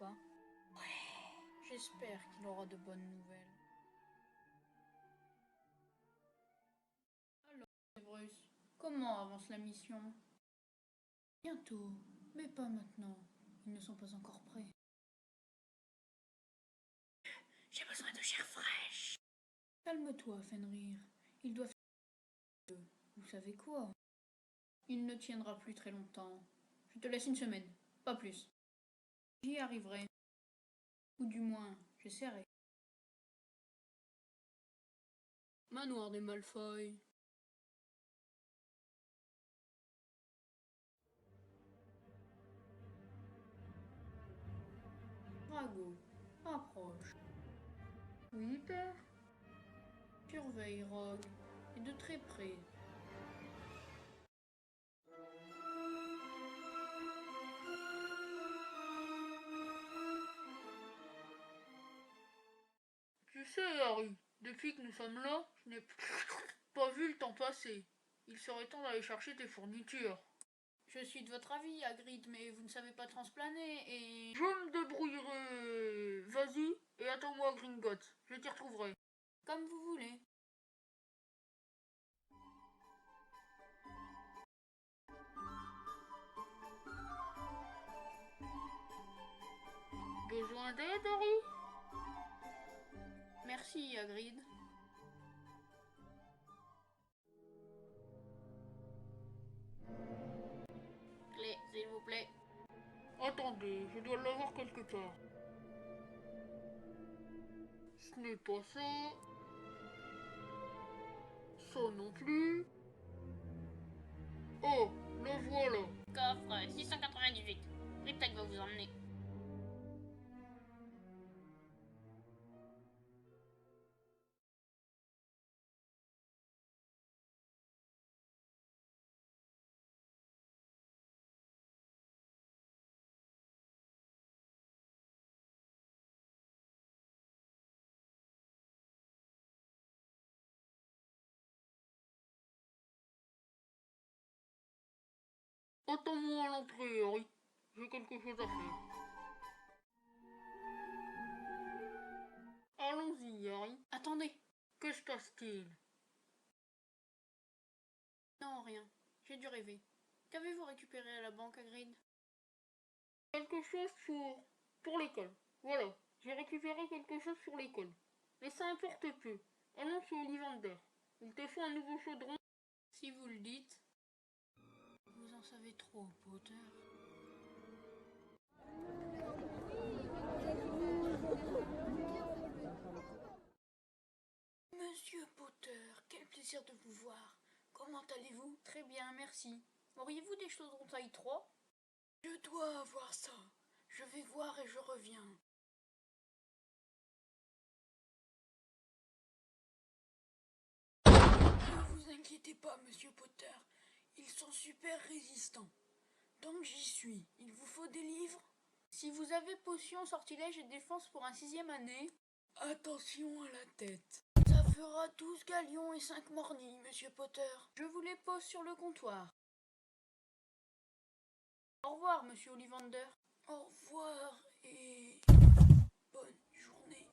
pas? Ouais, j'espère qu'il aura de bonnes nouvelles. Alors, Bruce, comment avance la mission? Bientôt, mais pas maintenant. Ils ne sont pas encore prêts. J'ai besoin de chair fraîche. Calme-toi, Fenrir. Il doit faire... Vous savez quoi? Il ne tiendra plus très longtemps. Je te laisse une semaine, pas plus. J'y arriverai. Ou du moins, j'essaierai. Manoir des Malfoy. Drago, approche. Oui, père? Surveille Rogue, et de très près. Tu sais, Harry, depuis que nous sommes là, je n'ai pas vu le temps passer. Il serait temps d'aller chercher tes fournitures. Je suis de votre avis, Hagrid, mais vous ne savez pas transplaner et... Je me débrouillerai. Vas-y, et attends-moi à Gringotts. Je t'y retrouverai. Comme vous voulez. Besoin d'aide, Harry? Merci, Hagrid. Clé, s'il vous plaît. Attendez, je dois l'avoir quelque part. Ce n'est pas ça. Ça non plus. Oh, le voilà. Coffre 698. Riptide va vous emmener. Attends-moi à l'entrée, Harry. J'ai quelque chose à faire. Allons-y, Harry. Attendez. Que se passe-t-il? Non, rien. J'ai dû rêver. Qu'avez-vous récupéré à la banque, Hagrid? Quelque chose pour l'école. Voilà. J'ai récupéré quelque chose sur l'école. Mais ça importe peu. Allons chez Ollivander. Il te faut un nouveau chaudron. Si vous le dites. Vous en savez trop, Potter. Monsieur Potter, quel plaisir de vous voir. Comment allez-vous? Très bien, merci. Auriez-vous des chaudrons taille 3? Je dois avoir ça. Je vais voir et je reviens. Ne vous inquiétez pas, Monsieur Potter. Ils sont super résistants. Donc j'y suis. Il vous faut des livres? Si vous avez potion, sortilège et défense pour un 6e année, attention à la tête. Ça fera 12 galions et 5 mornies, Monsieur Potter. Je vous les pose sur le comptoir. Au revoir, Monsieur Ollivander. Au revoir et bonne journée.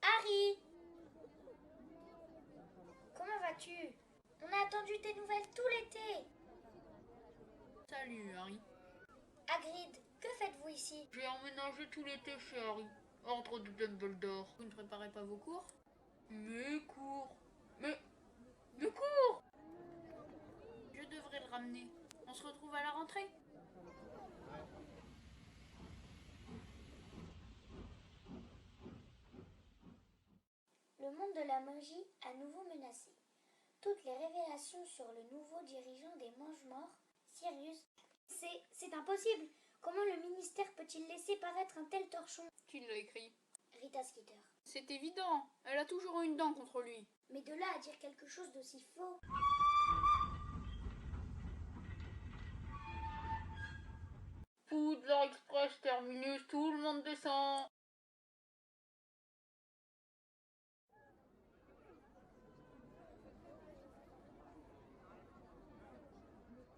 Harry! Comment vas-tu? On a attendu tes nouvelles tout l'été. Salut, Harry. Hagrid, que faites-vous ici? J'ai emménagé tout l'été chez Harry. Ordre de Dumbledore. Vous ne préparez pas vos cours? Mes cours? Mais cours? Je devrais le ramener. On se retrouve à la rentrée? Le monde de la magie à nouveau menacé. Toutes les révélations sur le nouveau dirigeant des Mange-Morts, Sirius. C'est impossible. Comment le ministère peut-il laisser paraître un tel torchon? Qui l'a écrit? Rita Skeeter. C'est évident. Elle a toujours eu une dent contre lui. Mais de là à dire quelque chose d'aussi faux. Poudlard Express terminus, tout le monde descend.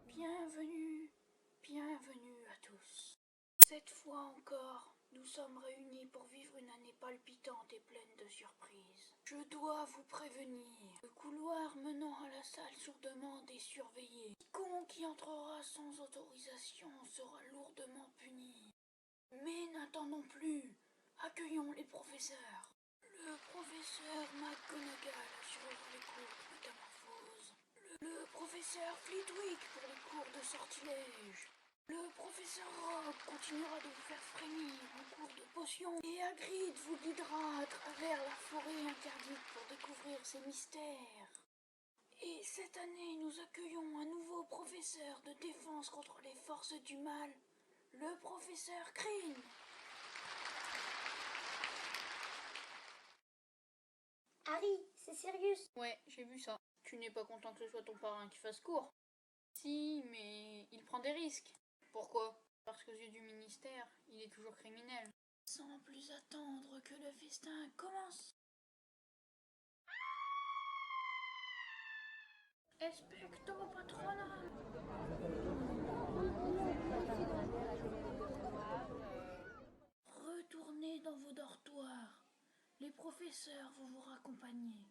Bienvenue, bienvenue à tous. Cette fois encore, Nous sommes réunis pour vivre une année palpitante et pleine de surprises. Je dois vous prévenir. Le couloir menant à la salle sur demande est surveillé. Quiconque y entrera sans autorisation sera lourdement puni. Mais n'attendons plus. Accueillons les professeurs. Le professeur McGonagall assurera les cours de métamorphose. Le professeur Flitwick pour les cours de sortilège. Le professeur Rogue continuera de vous faire frémir en cours de potions. Et Hagrid vous guidera à travers la forêt interdite pour découvrir ses mystères. Et cette année, nous accueillons un nouveau professeur de défense contre les forces du mal, le professeur Crean. Harry, c'est Sirius. Ouais, j'ai vu ça. Tu n'es pas content que ce soit ton parrain qui fasse cours? Si, mais il prend des risques. Pourquoi? Parce qu'aux yeux du ministère, il est toujours criminel. Sans plus attendre que le festin commence. Expecto Patronum. Retournez dans vos dortoirs. Les professeurs vont vous raccompagner.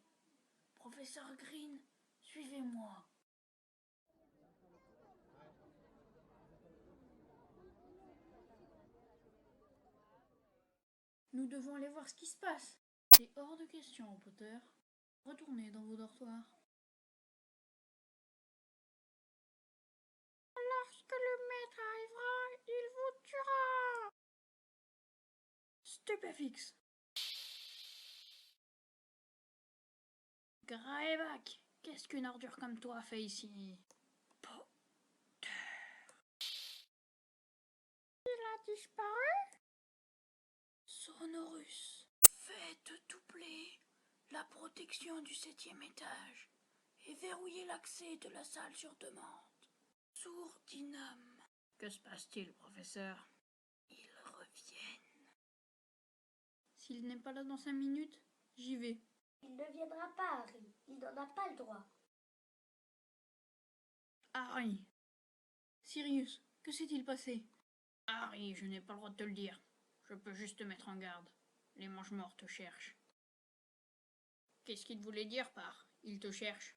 Professeur Green, suivez-moi. Nous devons aller voir ce qui se passe. C'est hors de question, Potter. Retournez dans vos dortoirs. Lorsque le maître arrivera, il vous tuera. Stupéfixe. Graévac, qu'est-ce qu'une ordure comme toi fait ici? Potter. Il a disparu? Sonorus, faites doubler la protection du 7e étage et verrouillez l'accès de la salle sur demande. Sourdinam. Que se passe-t-il, professeur? Ils reviennent. S'il n'est pas là dans 5 minutes, j'y vais. Il ne viendra pas, Harry. Il n'en a pas le droit. Harry. Sirius, que s'est-il passé? Harry, je n'ai pas le droit de te le dire. Je peux juste te mettre en garde. Les mange-morts te cherchent. Qu'est-ce qu'il voulait dire par « il te cherche » ?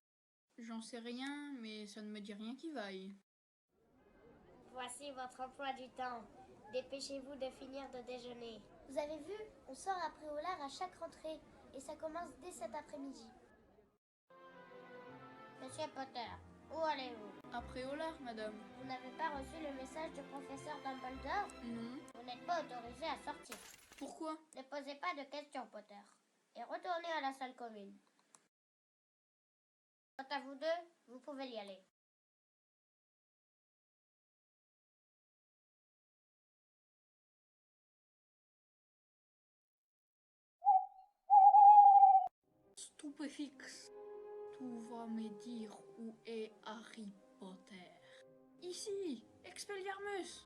J'en sais rien, mais ça ne me dit rien qui vaille. Voici votre emploi du temps. Dépêchez-vous de finir de déjeuner. Vous avez vu, on sort à Préolard à chaque rentrée et ça commence dès cet après-midi. Monsieur Potter, où allez-vous? Après Olar, madame. Vous n'avez pas reçu le message du professeur Dumbledore? Non. Vous n'êtes pas autorisé à sortir. Pourquoi? Ne posez pas de questions, Potter. Et retournez à la salle commune. Quant à vous deux, vous pouvez y aller. Stupéfixe. Tu vas me dire où est Harry Potter. Ici, Expelliarmus.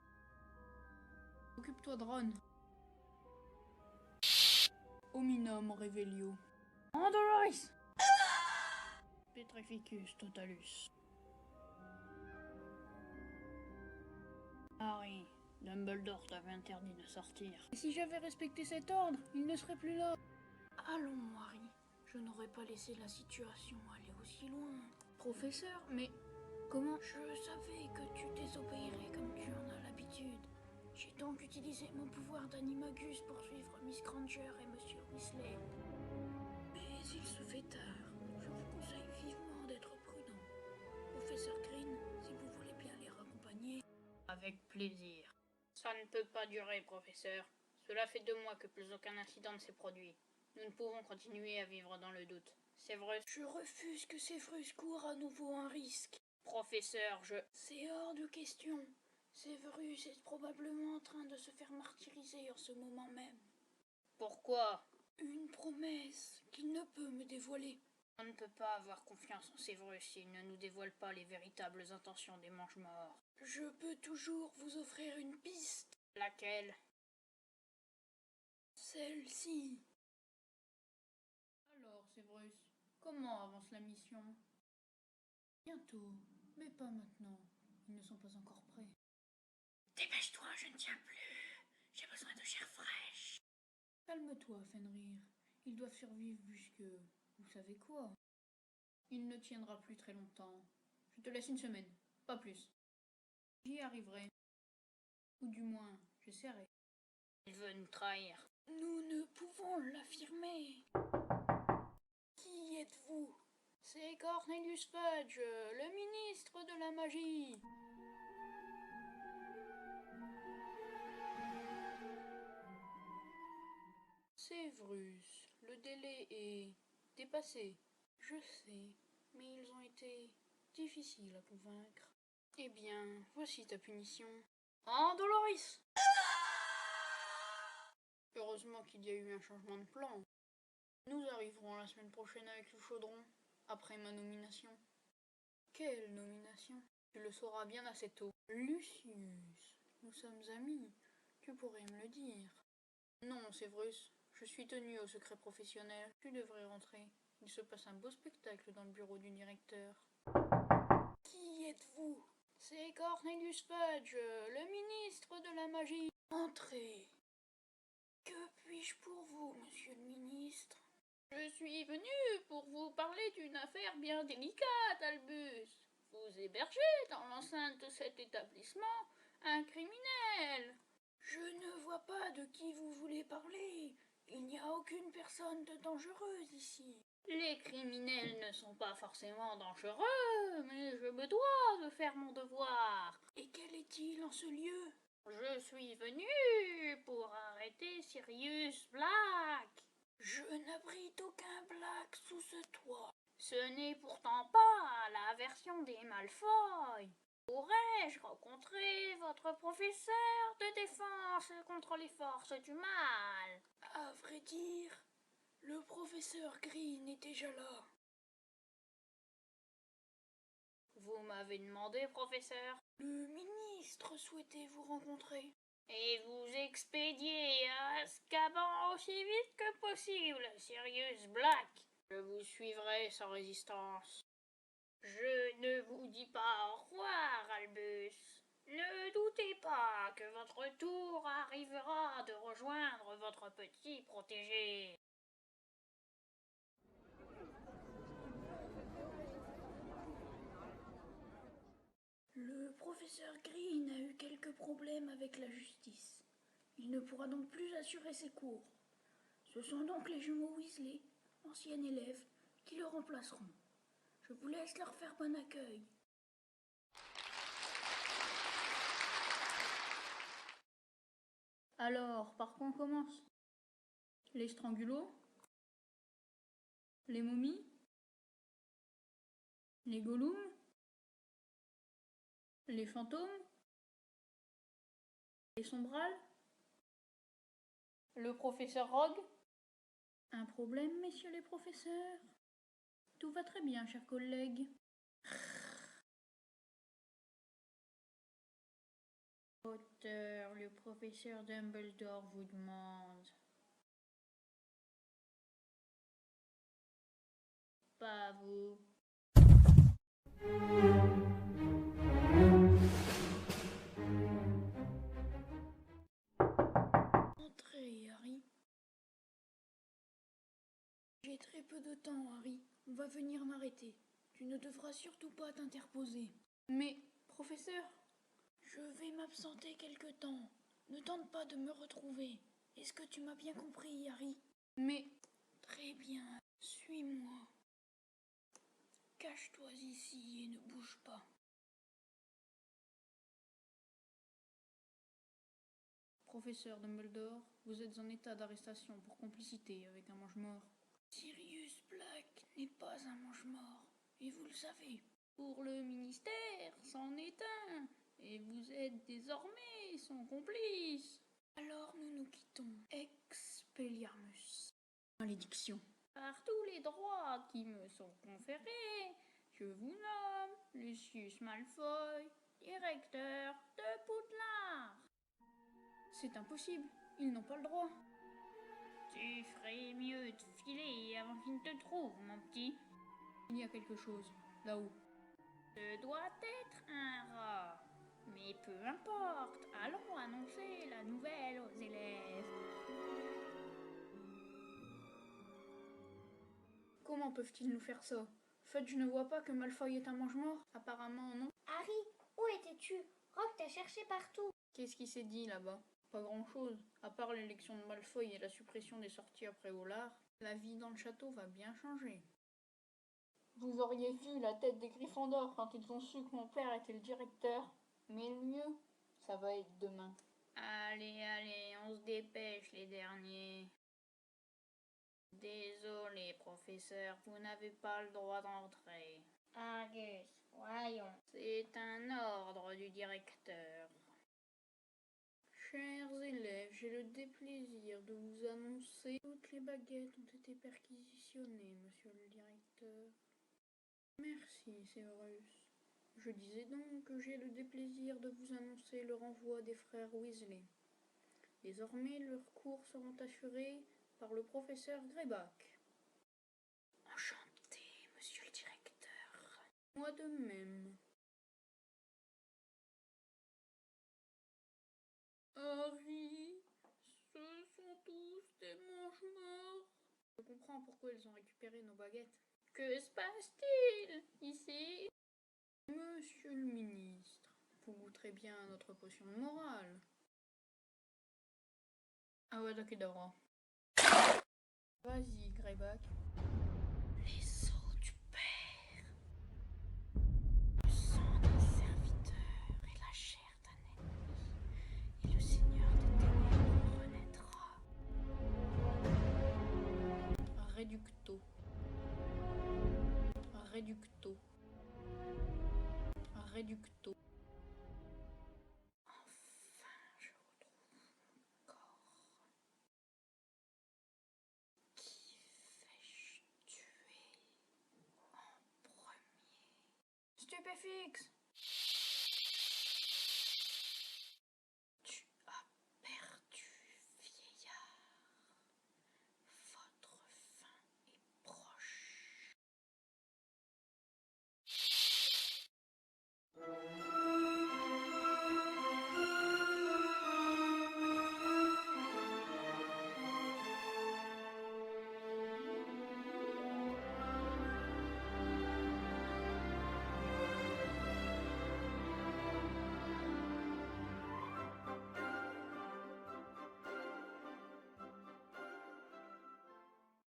Occupe-toi de Ron. Hominum Revelio. Andorois. Petrificus Totalus. Harry, Dumbledore t'avait interdit de sortir. Et si j'avais respecté cet ordre, il ne serait plus là. Allons, Harry. Je n'aurais pas laissé la situation aller aussi loin. Professeur, mais comment? Je savais que tu désobéirais comme tu en as l'habitude. J'ai donc utilisé mon pouvoir d'animagus pour suivre Miss Granger et Monsieur Weasley. Mais il se fait tard. Je vous conseille vivement d'être prudent. Professeur Green, si vous voulez bien les raccompagner. Avec plaisir. Ça ne peut pas durer, professeur. Cela fait 2 mois que plus aucun incident ne s'est produit. Nous ne pouvons continuer à vivre dans le doute. Séverus. Je refuse que Séverus court à nouveau un risque. Professeur, C'est hors de question. Séverus est probablement en train de se faire martyriser en ce moment même. Pourquoi? Une promesse qu'il ne peut me dévoiler. On ne peut pas avoir confiance en Séverus s'il ne nous dévoile pas les véritables intentions des mange-morts. Je peux toujours vous offrir une piste. Laquelle? Celle-ci. Alors, Séverus, comment avance la mission? Bientôt, mais pas maintenant. Ils ne sont pas encore prêts. Dépêche-toi, je ne tiens plus. J'ai besoin besoin de chair fraîche. Calme-toi, Fenrir. Ils doivent survivre jusque... Vous savez quoi? Il ne tiendra plus très longtemps. Je te laisse une semaine, pas plus. J'y arriverai. Ou du moins, j'essaierai. Il veut nous trahir. Nous ne pouvons l'affirmer. Qui êtes-vous? C'est Cornelius Fudge, le ministre de la magie. C'est Vrus. Le délai est dépassé. Je sais, mais ils ont été difficiles à convaincre. Eh bien, voici ta punition. En Doloris! Heureusement qu'il y a eu un changement de plan. Nous arriverons la semaine prochaine avec le chaudron, après ma nomination. Quelle nomination? Tu le sauras bien assez tôt. Lucius, nous sommes amis. Tu pourrais me le dire. Non, c'est Vrus. Je suis tenu au secret professionnel. Tu devrais rentrer. Il se passe un beau spectacle dans le bureau du directeur. Qui êtes-vous? C'est Cornelius Fudge, le ministre de la magie. Entrez. Que puis-je pour vous, monsieur le ministre? Je suis venu pour vous parler d'une affaire bien délicate, Albus. Vous hébergez dans l'enceinte de cet établissement un criminel. Je ne vois pas de qui vous voulez parler. Il n'y a aucune personne de dangereuse ici. Les criminels ne sont pas forcément dangereux, mais je me dois de faire mon devoir. Et quel est-il en ce lieu? Je suis venu pour arrêter Sirius Black. Je n'abrite aucun Black sous ce toit. Ce n'est pourtant pas la version des Malfoy. Pourrais-je rencontrer votre professeur de défense contre les forces du mal? À vrai dire, le professeur Green est déjà là. Vous m'avez demandé, professeur? Le ministre souhaitait vous rencontrer. Et vous expédiez à Azkaban aussi vite que possible, Sirius Black. Je vous suivrai sans résistance. Je ne vous dis pas au revoir, Albus. Ne doutez pas que votre tour arrivera de rejoindre votre petit protégé. Le professeur Green a eu quelques problèmes avec la justice. Il ne pourra donc plus assurer ses cours. Ce sont donc les jumeaux Weasley, anciens élèves, qui le remplaceront. Je vous laisse leur faire bon accueil. Alors, par quoi on commence? Les strangulos? Les momies? Les gollums? Les fantômes? Les sombrales? Le professeur Rogue? Un problème, messieurs les professeurs? Tout va très bien, chers collègues. Potter, le professeur Dumbledore vous demande. Pas vous. Entrez, Harry. J'ai très peu de temps, Harry. On va venir m'arrêter. Tu ne devras surtout pas t'interposer. Mais, professeur, je vais m'absenter quelque temps. Ne tente pas de me retrouver. Est-ce que tu m'as bien compris, Harry? Mais, très bien. Suis-moi. Cache-toi ici et ne bouge pas. Professeur Dumbledore, vous êtes en état d'arrestation pour complicité avec un mange-mort. Sirius Black n'est pas un mange-mort, et vous le savez. Pour le ministère, c'en est un, et vous êtes désormais son complice. Alors nous nous quittons. Expelliarmus. Malédiction. Par tous les droits qui me sont conférés, je vous nomme Lucius Malfoy, directeur de Poudlard. C'est impossible, ils n'ont pas le droit. Tu ferais mieux de filer avant qu'ils ne te trouvent, mon petit. Il y a quelque chose, là-haut. Ce doit être un rat. Mais peu importe, allons annoncer la nouvelle aux élèves. Comment peuvent-ils nous faire ça? En fait, je ne vois pas que Malfoy est un mange-mort. Apparemment, non. Harry, où étais-tu? Rogue t'a cherché partout. Qu'est-ce qui s'est dit là-bas? Pas grand-chose. À part l'élection de Malfoy et la suppression des sorties après Hollard, la vie dans le château va bien changer. Vous auriez vu la tête des Gryffondors quand ils ont su que mon père était le directeur. Mais le mieux, ça va être demain. Allez, on se dépêche les derniers. Désolé, professeur, vous n'avez pas le droit d'entrer. Argus, voyons. C'est un ordre du directeur. Chers élèves, j'ai le déplaisir de vous annoncer que toutes les baguettes ont été perquisitionnées, monsieur le directeur. Merci, Severus. Je disais donc que j'ai le déplaisir de vous annoncer le renvoi des frères Weasley. Désormais, leurs cours seront assurés par le professeur Greyback. Enchanté, monsieur le directeur. Moi de même. Harry, ce sont tous des mange-morts. Je comprends pourquoi ils ont récupéré nos baguettes. Que se passe-t-il ici? Monsieur le ministre, vous goûterez bien à notre potion de morale. Ah ouais, d'accord. Vas-y, Greyback. Les os du père, le sang d'un serviteur et la chair d'un ennemi, et le Seigneur des ténèbres renaîtra. Réducto. Réducto. Réducto. Enfin, je retrouve mon corps. Qui vais-je tuer en premier? Stupéfixe!